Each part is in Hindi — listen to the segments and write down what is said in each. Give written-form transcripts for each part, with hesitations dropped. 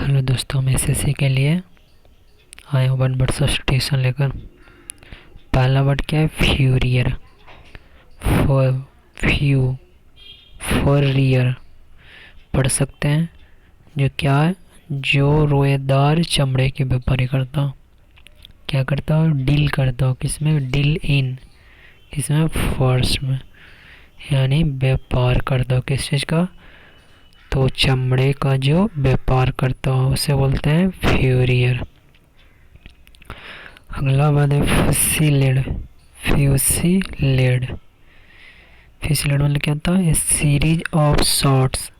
हेलो दोस्तों, मैं एसएससी के लिए आया हूँ 1 वर्ड सब्स्टिट्यूशन लेकर। पहला वर्ड क्या है? फ्यूरियर। फॉरियर पढ़ सकते हैं। जो क्या है? जो रोएदार चमड़े की व्यापारी करता हो। क्या करता हो? डील करता हो। किसमें? Deal in. किसमें? फॉर्स में। यानी व्यापार करता हो। किस चीज़ का? तो चमड़े का जो व्यापार करता हो उसे बोलते हैं फ्यूरियर। अगला वर्ड है फ्यूसिलेड। फ्यूसिलेड मतलब क्या होता है? A series of shots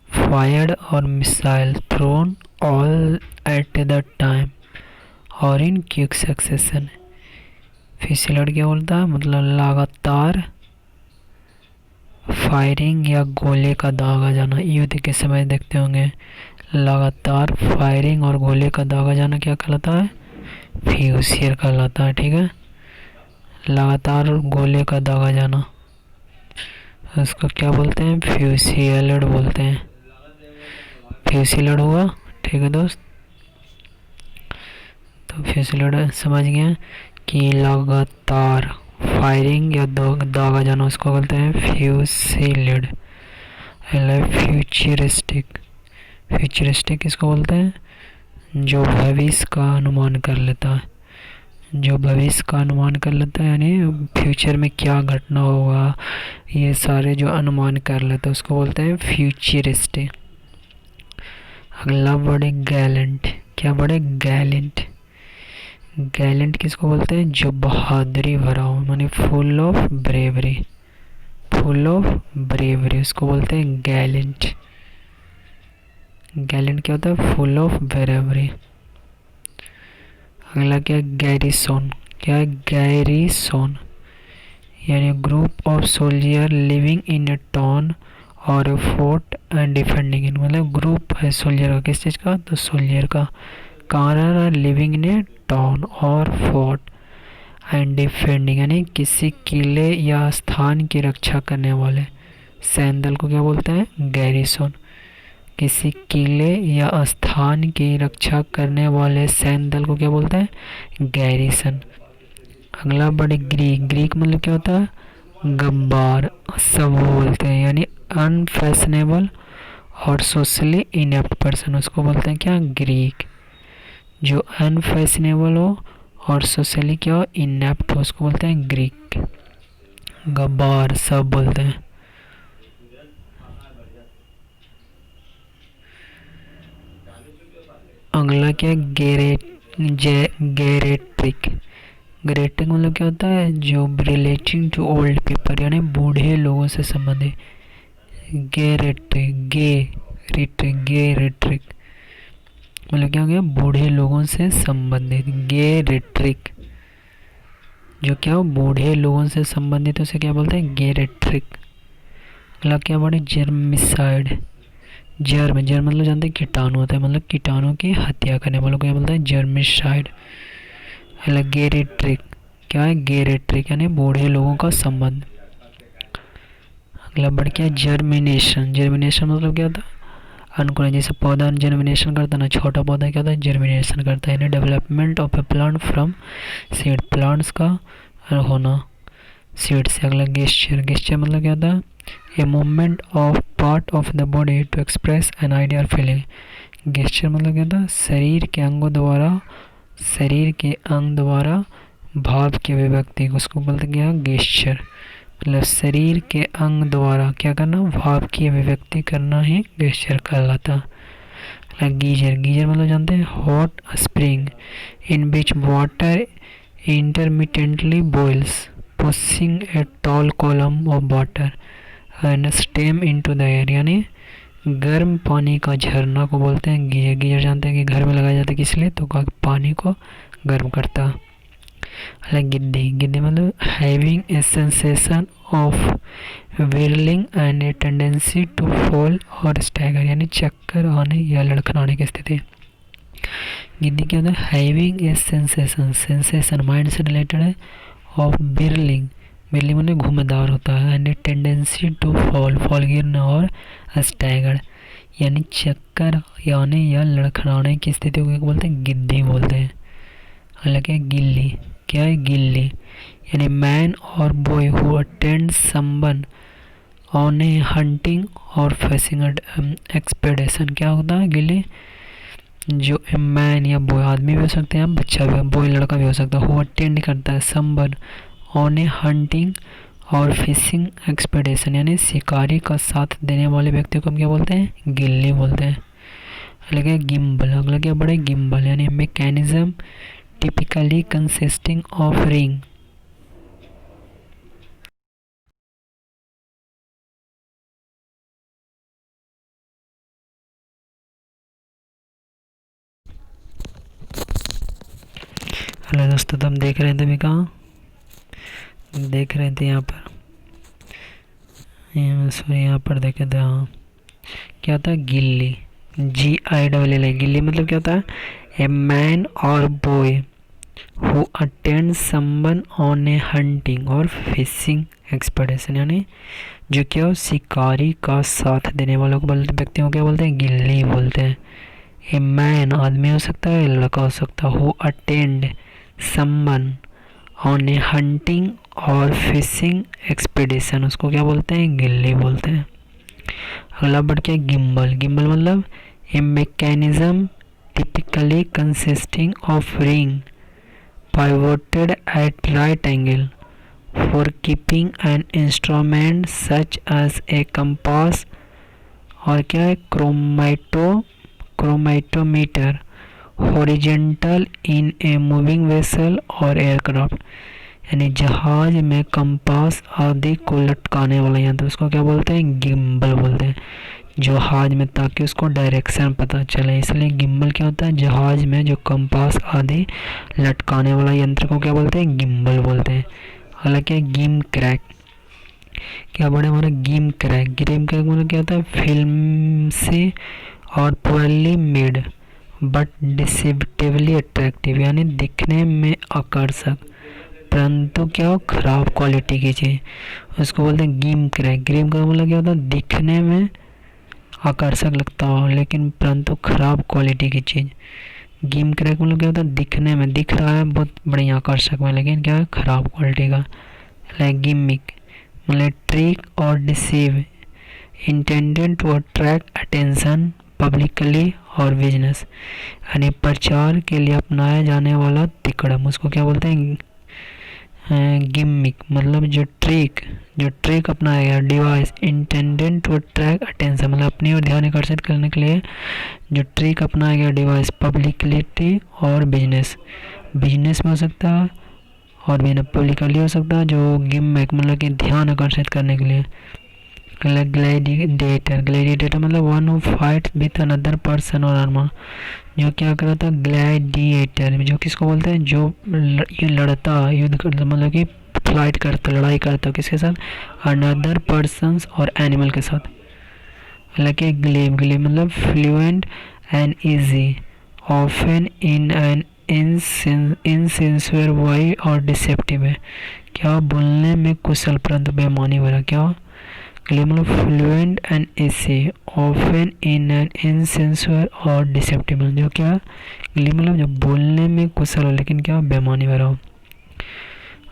fired और missile thrown all at the time और इन क्विक सक्सेशन। फ्यूसिलेड क्या बोलता है? मतलब लगातार फायरिंग या गोले का दागा जाना। युद्ध के समय देखते होंगे लगातार फायरिंग और गोले का दागा जाना क्या कहलाता है? फ्यूसियर कहलाता है। ठीक है, लगातार गोले का दागा जाना उसको क्या बोलते हैं? फ्यूसिलेड बोलते हैं। फ्यूसिलेड हुआ। ठीक है दोस्त, तो फ्यूसिलेड समझ गए कि लगातार फायरिंग या दागा जाना उसको बोलते हैं फ्यूसिलेड। फ्यूचरिस्टिक। फ्यूचरिस्टिक किसको बोलते हैं? जो भविष्य का अनुमान कर लेता है। जो भविष्य का अनुमान कर लेता है यानी फ्यूचर में क्या घटना होगा ये सारे जो अनुमान कर लेता है उसको बोलते हैं फ्यूचरिस्टिक। अगला वर्ड है गैलेंट। क्या वर्ड है? गैलेंट। गैलेंट किसको बोलते हैं? जो बहादुरी भरा हो, माने full of bravery. Full of bravery उसको बोलते हैं गैलेंट। गैलेंट क्या होता है? Full of bravery. अगला क्या? गैरिसोन। क्या? गैरिसोन यानी group of soldier living in A town और ए फोर्ट एंड डिफेंडिंग इन। मतलब ग्रुप है सोल्जर का। किस चीज़ का? तो सोल्जर का। कहाँ लिविंग इन ए टाउन और फोर्ट एंड डिफेंडिंग यानी किसी किले या स्थान की रक्षा करने वाले सैंदल को क्या बोलते हैं? गैरिसोन। किसी किले या स्थान की रक्षा करने वाले सैन्य दल को क्या बोलते हैं? गैरिसन। अगला वर्ड ग्रीक। ग्रीक मतलब क्या होता है? गब्बार। सब बोलते हैं यानी अनफैशनेबल और सोशली इनेप्ट पर्सन उसको बोलते हैं क्या? ग्रीक। जो अनफैशनेबल हो और सोशली क्या हो? इनेप्ट हो उसको बोलते हैं ग्रीक। गब्बार सब बोलते हैं। अगला क्या? गैरेट्रिक। गैरेट्रिक मतलब क्या होता है? जो रिलेटिंग टू ओल्ड पीपल यानी बूढ़े लोगों से संबंधित। गैरेट्रिक मतलब क्या हो गया? बूढ़े लोगों से संबंधित। गैरेट्रिक जो क्या हो? बूढ़े लोगों से संबंधित उसे क्या बोलते हैं? गैरेट्रिक। अगला क्या वर्ड है? जर्मिसाइड। जर्म मतलब जानते हैं कीटाणु होता है, मतलब कीटाणु की हत्या करने वालों को क्या बोलते हैं? जर्मिसाइड। गेरेट्रिक क्या है? गेरेट्रिक यानी बूढ़े लोगों का संबंध। अगला बढ़ क्या? जर्मिनेशन। जर्मिनेशन मतलब क्या होता है? अंकुरण। जैसे पौधा जर्मिनेशन करता है ना, छोटा पौधा क्या होता है? जर्मिनेशन करता है यानी development of A plant from seed. Plants का होना सीड से। अगला गेस्चर। गेस्चर मतलब क्या होता है? A movement of part of the body to express an idea or feeling. Gesture मतलब क्या होता है? शरीर के अंग द्वारा भाव की अभिव्यक्ति उसको बोलते क्या? गेस्चर। मतलब शरीर के अंग द्वारा क्या करना? भाव की अभिव्यक्ति करना ही गेस्चर कहलाता है। गीजर। गीजर मतलब जानते हैं? Hot spring in which water intermittently boils pushing a tall column of water and steam into the air यानी गर्म पानी का झरना को बोलते हैं गीजर। गीजर जानते हैं कि घर में लगाया जाता है किस लिए? तो पानी को गर्म करता है। गिद्दी। गिद्दी मतलब having a sensation of whirling and a tendency to fall or stagger यानी चक्कर आने या लड़खड़ाने की स्थिति। गिद्दी क्या होता है? हैविंग ए सेंसेशन माइंड से रिलेटेड है ऑफ व्हिर्लिंग। व्हिर्लिंग मतलब घुमदार होता है and a tendency to fall गिरना और स्टैगर यानी चक्कर आने या लड़खड़ाने की स्थिति को क्या बोलते हैं, गिद्धि बोलते हैं। हालांकि गिल्ली क्या है, गिल्ली यानी मैन और boy who attend someone on A hunting और फिशिंग एक्सपेडिशन। क्या होता है गिल्ली, जो मैन या बॉय आदमी भी हो सकते हैं, बच्चा भी, बॉय लड़का भी हो सकता है, हु अटेंड करता है समवन ऑन ए हंटिंग और फिशिंग एक्सपेडिशन यानी शिकारी का साथ देने वाले व्यक्ति को हम क्या बोलते हैं, गिल्ली बोलते हैं। अगला गिम्बल, अगला क्या बड़े गिम्बल यानी mechanism typically consisting of ring. Hello दोस्तों, तो हम देख रहे थे अभी कहाँ देख रहे थे, यहाँ पर, सॉरी यहाँ पर देखे थे। हाँ, क्या होता है गिल्ली, GILL, गिल्ली मतलब क्या होता है, ए मैन और boy who attend someone on A hunting और फिशिंग एक्सपेडिशन यानी जो क्या शिकारी का साथ देने वालों को बोलते, व्यक्तियों को क्या बोलते हैं, गिल्ली बोलते हैं। ए मैन आदमी हो सकता है, लड़का हो सकता है, who attend someone on A hunting और फिशिंग एक्सपेडिशन उसको क्या बोलते हैं, गिल्ली बोलते हैं। अगला बढ़ के गिम्बल, गिम्बल मतलब a mechanism typically consisting of ring pivoted at right angle for keeping an instrument such as a compass और क्या है क्रोमैटोमीटर horizontal in a moving vessel और एयरक्राफ्ट यानी जहाज में कंपास आदि को लटकाने वाला यंत्र उसको क्या बोलते हैं, गिम्बल बोलते हैं। जहाज में, ताकि उसको डायरेक्शन पता चले, इसलिए गिम्बल क्या होता है, जहाज में जो कंपास आदि लटकाने वाला यंत्र को क्या बोलते हैं, गिम्बल बोलते हैं। हालांकि गिम क्रैक, क्या बड़े हमारा गिम क्रैक, गिम क्रैक मतलब क्या होता है, फिल्म से और poorly made but deceptively attractive यानी दिखने में आकर्षक परंतु क्या हो खराब क्वालिटी की चीज़ उसको बोलते हैं गिम क्रैक। गिम का मतलब क्या होता है, दिखने में आकर्षक लगता हो लेकिन परंतु खराब क्वालिटी की चीज़। गिम क्रैक मतलब क्या होता है, दिखने में दिख रहा है बहुत बढ़िया आकर्षक में लेकिन क्या है खराब क्वालिटी का। लाइक गिमिक मतलब ट्रिक और deceive intended to attract attention publicly और बिजनेस यानी प्रचार के लिए अपनाया जाने वाला तिकड़म उसको क्या बोलते हैं, गिमिक। मतलब जो ट्रिक अपनाया गया, device intended to attract attention मतलब अपनी ओर ध्यान आकर्षित करने के लिए जो ट्रिक अपनाया गया, डिवाइस पब्लिकलिटी और बिजनेस में हो सकता है और भी पब्लिकली हो सकता है। जो गिमिक मतलब कि ध्यान आकर्षित करने के लिए। ग्लैडिएटर मतलब one who fight with another person और आर्मर जो क्या करता है, ग्लैडिएटर जो किसको बोलते हैं, जो ये लड़ता युद्ध करता मतलब कि फाइट करता लड़ाई करता किसके साथ, अनदर पर्सन्स और एनिमल के साथ। हालांकि ग्लेम मतलब fluent and easy often in an insincere way or deceptive है, क्या बोलने में कुशल परंतु बेईमानी भरा। क्या ग्लेम मतलब fluent and easy often in an insincere और डिसेप्टिव जो क्या ग्लेम मतलब जो बोलने में कुशल हो लेकिन क्या बेईमानी भरा हो।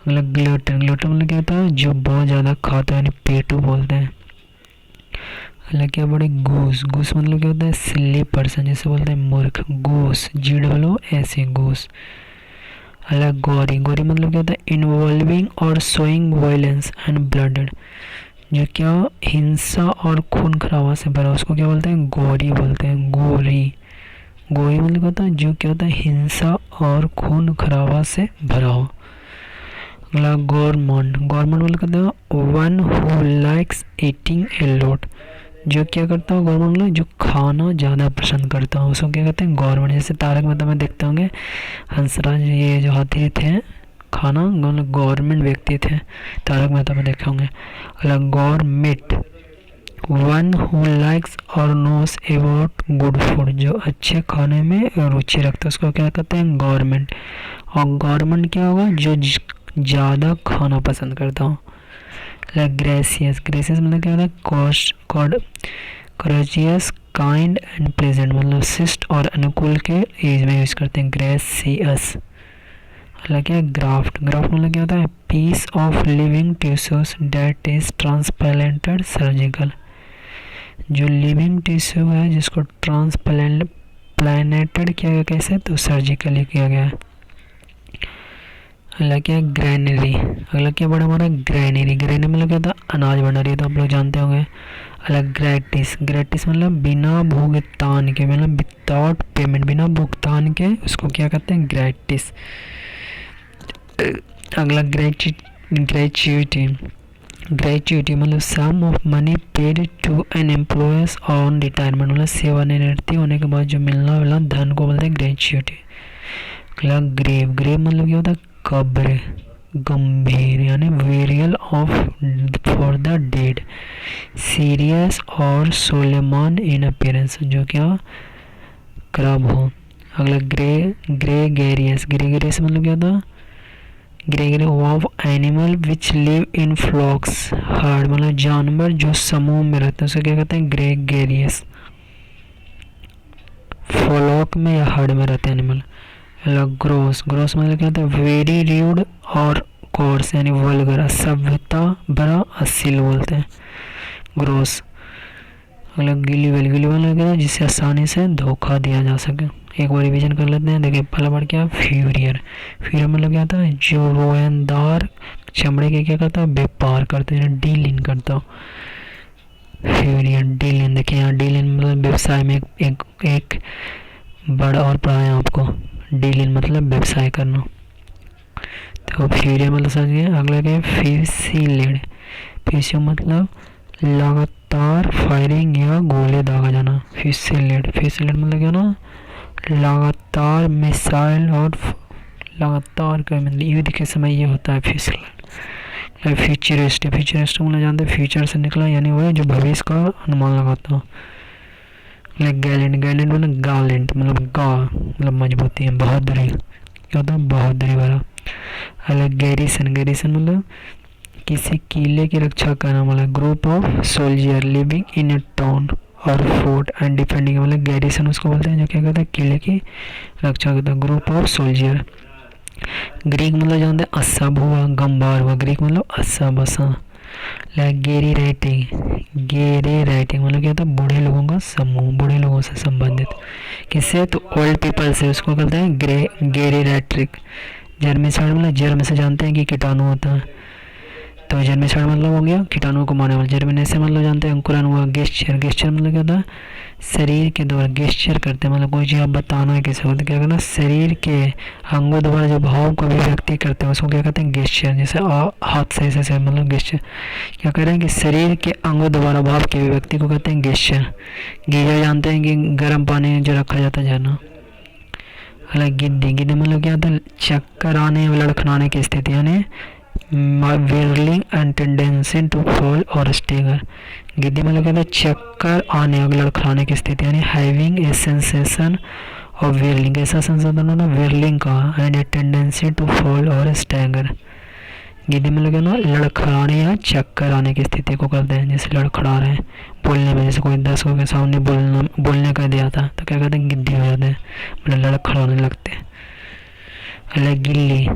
अगला ग्लूटन मतलब क्या होता है, जो बहुत ज़्यादा खाता है यानी पेटू बोलते हैं। अगला क्या बड़े गूस मतलब क्या होता है, सिली पर्सन जैसे बोलते हैं मूर्ख, गूस GOOS गूस। अलग गौरी मतलब क्या होता है, इन्वॉल्विंग और शोइंग वायलेंस एंड ब्लडेड जो क्या हिंसा और खून खराबा से भरा उसको क्या बोलते हैं, गौरी बोलते हैं। गोरी मतलब क्या होता है, जो क्या होता है हिंसा और खून खराबा से भरा हो। अगला गवर्नमेंट मतलब कहते हैं one who likes eating a lot जो क्या करता हूँ गवर्नमेंट मतलब जो खाना ज़्यादा पसंद करता हूँ उसको क्या कहते हैं, गवर्नमेंट। जैसे तारक मेहता में देखते होंगे हंसराज ये जो हाथी थे खाना मतलब गवर्नमेंट व्यक्ति थे, तारक मेहता में देखे होंगे। अलग गवर्नमेंट वन हु लाइक्स और नोस अबाउट गुड फूड जो अच्छे खाने में रुचि रखता है उसको क्या कहते हैं, गवर्नमेंट। और गवर्नमेंट क्या होगा, जो ज़्यादा खाना पसंद करता हूँ। ग्रेसियस मतलब क्या होता है, कॉर्जियस काइंड एंड प्लेजेंट मतलब शिष्ट और अनुकूल के एज में यूज़ करते हैं। ग्रेसियस मतलब क्या है, ग्राफ्ट। ग्राफ्ट मतलब क्या होता है, piece of living tissues that is transplanted surgical. जो लिविंग टिश्यू है जिसको ट्रांसप्लांटेड किया गया, कैसे, तो सर्जिकली किया गया है। अगला क्या है, ग्रैनरी। अगला क्या बड़ा हमारा, ग्रैनरी। ग्रैनरी मतलब क्या था, अनाज भंडारी, तो आप लोग जानते होंगे। अलग ग्रेटिस। ग्रेटिस मतलब बिना भुगतान के, मतलब विदाउट पेमेंट, बिना भुगतान के उसको क्या कहते हैं, ग्रेटिस। अगला ग्रेच्युटी। ग्रेच्युटी मतलब sum of money paid to an employees on retirement, मतलब सेवानिवृत्ति होने के बाद जो मिलना वाला धन को बोलते हैं ग्रेच्युटी। अगला ग्रेव। ग्रेव मतलब क्या होता है, कब्र, गंभीर यानी burial of for the dead, serious or solemn in appearance, जो क्या खराब हो। अगला ग्रेगेरियस। ग्रेगेरियस मतलब क्या था, gregarious of animal which live in flocks, herd मतलब जानवर जो समूह में रहते हैं, उसे क्या कहते हैं, ग्रेगेरियस। फ्लॉक में या हर्ड में रहते हैं एनिमल। ग्रोस। ग्रोस मतलब क्या होता है, वेरी र्यूड और कोर्स यानी वल्गर, असभ्यता भरा, अश्लील बोलते हैं, ग्रोस। अगला गिलीवल। गिलीवल मतलब क्या है, जिससे आसानी से धोखा दिया जा सके। एक बार रिवीजन कर लेते हैं। देखिए पहला वर्ड क्या है, फ्यूरियर। फ्यूरियर मतलब क्या होता है, जो रोएंदार चमड़े के क्या करता है, व्यापार करते हैं, डीलिंग करता हो। Furrier dealing. देखिए यहाँ डीलिंग मतलब व्यवसाय में एक बड़ा और पढ़ा है आपको, डीलिंग मतलब व्यवसाय करना। तो फ्यूरियर मतलब समझ गए। अगला क्या है, फ्यूसिलेड। फ्यूसियो मतलब लगातार फायरिंग या गोले दागा जाना, फ्यूसिलेड। फ्यूसिलेड मतलब क्या ना, लगातार मिसाइल और लगातार का मतलब युद्ध के समय ये होता है फ्यूसिलेड। फ्यूचरिस्ट। फ्यूचरिस्ट मतलब जानते हैं फ्यूचर से निकला यानी वो है जो भविष्य का अनुमान लगाता हो। गैलेंट। गैलेंट मतलब गालेंट मतलब गा मतलब मजबूती है, बहादुरी, क्या होता है, बहादुरी वाला। अलग गैरिसन। गैरिसन मतलब किसी किले की रक्षा करना, मतलब group of soldier living in A town और फोर्ट एंड डिफेंडिंग, मतलब गैरिसन उसको बोलते हैं जो क्या करता है, किले की रक्षा करता है, ग्रुप ऑफ सोल्जियर। ग्रीक मतलब जानते हैं अस्सब हुआ, गंबार हुआ, ग्रीक मतलब अस्सब असा। गेरी राइटिंग। गेरी राइटिंग मतलब क्या होता है, बूढ़े लोगों का समूह, बूढ़े लोगों से संबंधित, किससे, तो ओल्ड पीपल से, उसको कहते हैं गेरी रैट्रिक। जर्मिसाइड मतलब जर्म से जानते हैं कि कीटाणु होता है, तो जर्मिसाइड मतलब हो गया कीटाणु को मारने वाला। जर्मिनेशन मतलब जानते हैं अंकुरन हुआ। गेस्चर। गेस्चर मतलब क्या होता है, शरीर के द्वारा गेस्चर करते हैं, मतलब कोई चीज़ आप बताना है किसी को तो क्या करना, शरीर के अंगों द्वारा जो भाव को अभिव्यक्ति करते हैं उसको क्या कहते हैं, गेस्चर। जैसे हाथ से ऐसे मतलब गेस्चर। क्या कह रहे हैं कि शरीर के अंगों द्वारा भाव की अभिव्यक्ति को कहते हैं गेस्चर। गीजर जानते हैं कि गर्म पानी जो रखा जाता है झरना। अलग गिद्दी। गिद्दी मतलब क्या होता है, चक्कर आने और लड़खड़ाने की स्थिति यानी whirling and tendency to fall और स्टेगर। गिद्दी मतलब कहता है चक्कर आने और लड़खड़ाने की स्थिति यानी having a sensation of whirling, ऐसा संसाधन होना whirling का, and a tendency to fall और स्टेगर। गिद्दी मतलब क्या ना, लड़खड़ाने या चक्कर आने की स्थिति को करते हैं, जैसे लड़खड़ा रहे हैं बोलने में, जैसे कोई 10 के सामने बोलने का दिया था तो क्या कहते हैं, गिद्दी हो जाते हैं, मतलब लड़खड़ाने लगते हैं। अलग गिल्ली।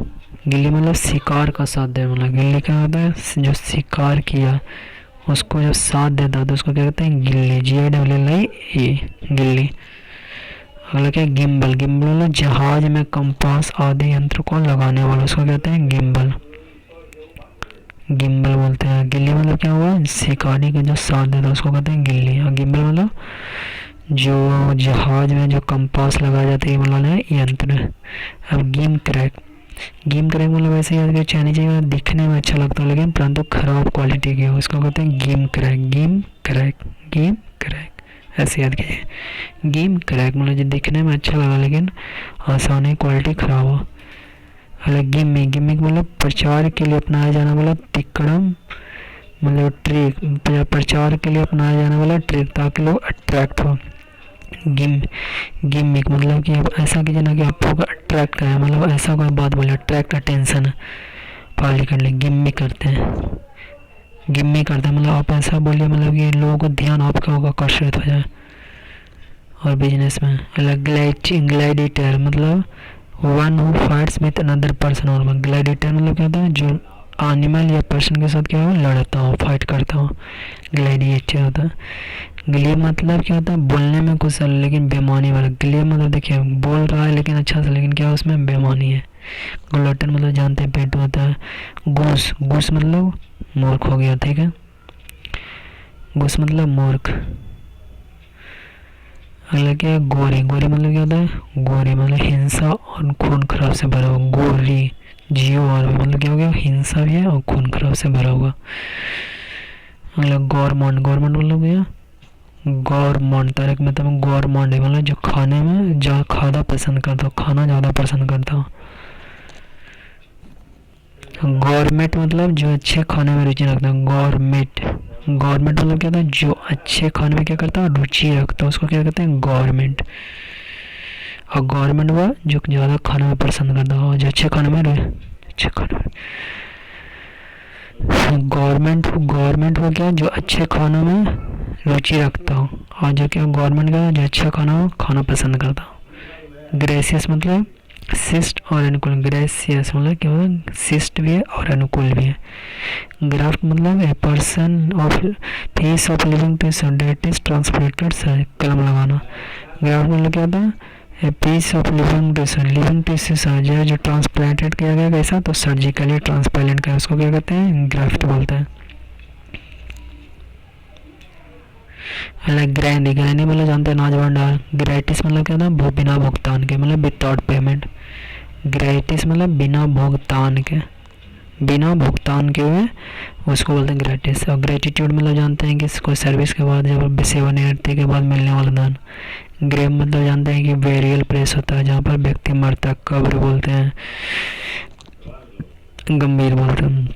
गिल्ली मतलब शिकार का साथ दे, मतलब गिल्ली क्या होता है, जो शिकार किया उसको जब साथ देता है तो उसको क्या कहते हैं, गिल्ली। GILLI गिल्ली। अगला क्या है, गिम्बल। गिम्बल मतलब जहाज में कंपास आदि यंत्र को लगाने वाला, उसको कहते हैं गिम्बल। गिम्बल बोलते हैं। गिल्ली मतलब क्या हुआ, शिकारी का जो साथ देता है उसको कहते हैं गिल्ली। और गिम्बल मतलब जो जहाज में जो कंपास लगाया जाता है मतलब यंत्र। अब गेम क्रैक। गेम क्रैक मतलब वैसे याद कर चाहनी चाहिए, दिखने में अच्छा लगता है लेकिन परंतु खराब क्वालिटी की हो, उसको कहते हैं game crack. Game crack, game crack ऐसे याद कीजिए। गेम क्रैक मतलब जो दिखने में अच्छा लगा लेकिन आसानी क्वालिटी खराब हो। अलग गिमिक। गिमिक मतलब प्रचार के लिए अपनाया जाने वाला तिकड़म मतलब ट्रिक, प्रचार के लिए अपनाया जाने वाला ट्रिक ताकि लोग अट्रैक्ट हो। गिमिक मतलब कि अब ऐसा कीजिए ना कि आप लोग अट्रैक्ट करें, मतलब ऐसा कोई बात बोले, अट्रैक्ट अटेंशन पाली कर ले, गिमिक करते हैं। गिमिक करते हैं मतलब आप ऐसा बोलिए मतलब कि लोगों को ध्यान आपका होगा, आकर्षित हो जाए। और बिजनेस में। ग्लैडिएटर मतलब one who fights with another person. और ग्लैडिएटर मतलब क्या होता है, जो एनिमल या पर्सन के साथ क्या हो, लड़ता हो, फाइट करता हो, ग्लैडिएटर होता है। ग्लेब मतलब क्या होता है, बोलने में कुशल लेकिन बेमानी वाला। ग्लेब मतलब देखिए बोल रहा है लेकिन अच्छा से, लेकिन क्या उसमें बेमानी है। ग्लटन मतलब जानते हैं पेट होता है। घूस, घूस मतलब मूर्ख हो गया, ठीक है, घूस मतलब मूर्ख। अगला क्या है, गोरी। गोरी मतलब क्या होता है, गोरी मतलब हिंसा और खून खराब से भरा हुआ। गोरी जियो और मतलब क्या हो गया, हिंसा भी है और खून खराब से भरा हुआ। अगला गौरमंड। गौरमंड मतलब क्या, गौरमंड तारक मेहता में गौरमंड है मतलब जो खाने में ज़्यादा खाना पसंद करता हो, खाना ज़्यादा पसंद करता हो। गौरमेट मतलब जो अच्छे खाने में रुचि रखता है, गौरमेट। गवर्नमेंट मतलब क्या था, जो अच्छे खाने में क्या करता है, रुचि रखता है, उसको क्या कहते हैं, गवर्नमेंट। और गवर्नमेंट हुआ जो ज़्यादा खाने में पसंद करता हो, जो अच्छे खाने में अच्छे खाने में। गवर्नमेंट हो क्या, जो अच्छे खानों में रुचि रखता हो, और जो क्या गवर्नमेंट का जो अच्छा खाना हो, खाना पसंद करता हो। ग्रेसियस मतलब शिष्ट और अनुकूल। ग्रेसियस मतलब क्या होता है, शिष्ट भी है और अनुकूल भी है। ग्राफ्ट मतलब a person of piece of living tissue that is transplanted, कलम लगाना। ग्राफ्ट मतलब क्या होता है, a piece of living tissue surgery जो ट्रांसप्लांटेड किया गया कैसा, तो सर्जिकली ट्रांसप्लांट किया, उसको क्या कहते हैं, ग्राफ्ट बोलते हैं। अलग ग्रैंडी। ग्रैंडी मतलब जानते हैं नाच भंडार। ग्रेटिस मतलब क्या था, बिना भुगतान के, मतलब विदाउट पेमेंट। ग्रेटिस मतलब बिना भुगतान के, बिना भुगतान के हुए उसको बोलते हैं ग्रेटिस। और ग्रेटिट्यूड मतलब जानते हैं कि कोई सर्विस के बाद जब सेवानिवृत्ति के बाद मिलने वाला दान। ग्रेव मतलब जानते हैं कि वेरियल प्लेस होता है जहाँ पर व्यक्ति मरता है, कब्र बोलते हैं, गंभीर बोलते हैं।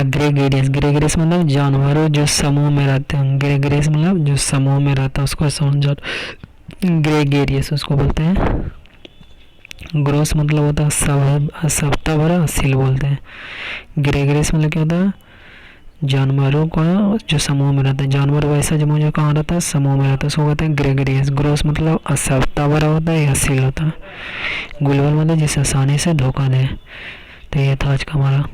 ग्रेगेरियस। ग्रेगेरियस मतलब जानवरों जो समूह में रहते हैं। ग्रेगेरियस मतलब जो समूह में रहता है उसको समझ, ग्रेगेरियस उसको बोलते हैं। ग्रोस मतलब होता है सप्ताह भरा, सील बोलते हैं। ग्रेगेरियस मतलब क्या होता है, जानवरों का जो समूह में रहता है, जानवर वैसा जमूह जो कहाँ रहता है, समूह में रहता है, उसको कहते हैं ग्रेगेरियस। ग्रोस मतलब असप्ताह भरा होता है या सील होता है। गुलबल मतलब जिसे आसानी से धोखा दे। तो ये था आज का हमारा